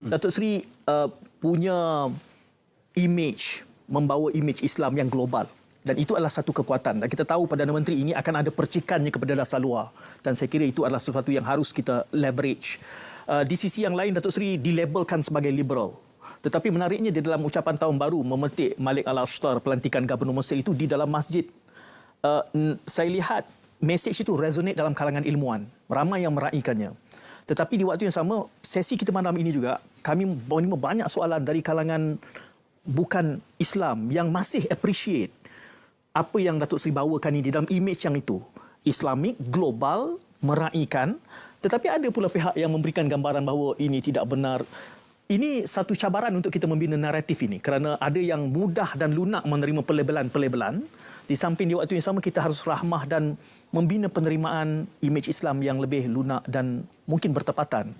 Datuk Seri punya image, membawa image Islam yang global. Dan itu adalah satu kekuatan. Dan kita tahu Perdana Menteri ini akan ada percikannya kepada dasar luar. Dan saya kira itu adalah sesuatu yang harus kita leverage. Di sisi yang lain, Datuk Seri dilabelkan sebagai liberal. Tetapi menariknya di dalam ucapan tahun baru memetik Malik Al-Ashtar, pelantikan Gubernur Mesir itu di dalam masjid. Saya lihat mesej itu resonate dalam kalangan ilmuwan. Ramai yang meraihkannya. Tetapi di waktu yang sama, sesi kita malam ini juga, kami menerima banyak soalan dari kalangan bukan Islam yang masih appreciate apa yang Datuk Seri bawakan ini di dalam image yang itu. Islamik, global, meraihkan. Tetapi ada pula pihak yang memberikan gambaran bahawa ini tidak benar. Ini satu cabaran untuk kita membina naratif ini kerana ada yang mudah dan lunak menerima pelabelan-pelabelan. Di samping di waktu yang sama kita harus rahmah dan membina penerimaan imej Islam yang lebih lunak dan mungkin bertepatan.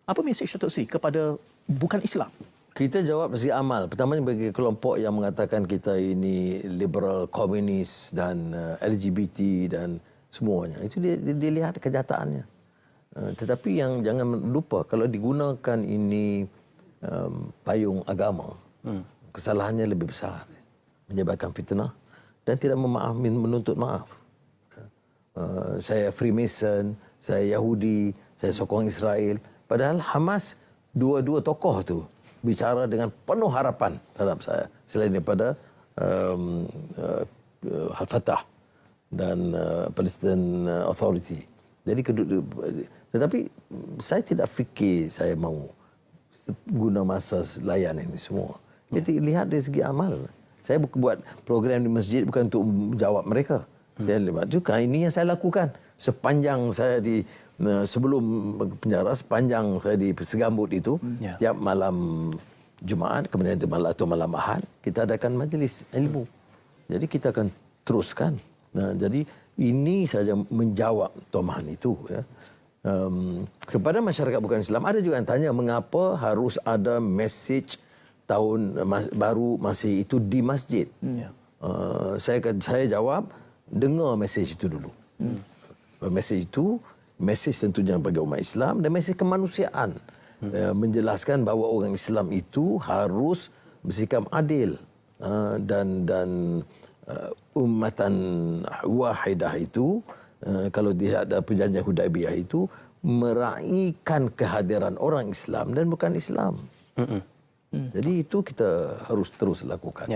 Apa mesej Datuk Seri kepada bukan Islam? Kita jawab dari amal. Pertamanya bagi kelompok yang mengatakan kita ini liberal, komunis dan LGBT dan semuanya. Itu dia lihat kenyataannya. Tetapi yang jangan lupa kalau digunakan ini payung agama, kesalahannya lebih besar, menyebabkan fitnah dan tidak menuntut maaf. Saya Freemason, saya Yahudi, saya sokong Israel. Padahal Hamas, dua-dua tokoh tu bicara dengan penuh harapan terhadap saya. Selain daripada Al-Fatah dan Palestine Authority. Jadi, tetapi saya tidak fikir saya mahu guna masa layan ini semua. Jadi lihat dari segi amal. Saya buat program di masjid bukan untuk jawab mereka. Saya lihat juga ini yang saya lakukan sepanjang saya di sebelum penjara, sepanjang saya di Segambut itu, tiap malam Jumaat, kemudian atau malam Ahad kita adakan majlis ilmu. Jadi kita akan teruskan. Nah, jadi ini saja menjawab tomahan itu ya. Kepada masyarakat bukan Islam ada juga yang tanya mengapa harus ada mesej tahun baru masih itu di masjid. Saya jawab dengar mesej itu dulu. Mesej itu mesej tentunya bagi umat Islam dan mesej kemanusiaan. Menjelaskan bahawa orang Islam itu harus bersikap adil dan ummatan wahidah itu kalau dia ada perjanjian Hudaibiyah itu meraihkan kehadiran orang Islam dan bukan Islam. Jadi itu kita harus terus lakukan.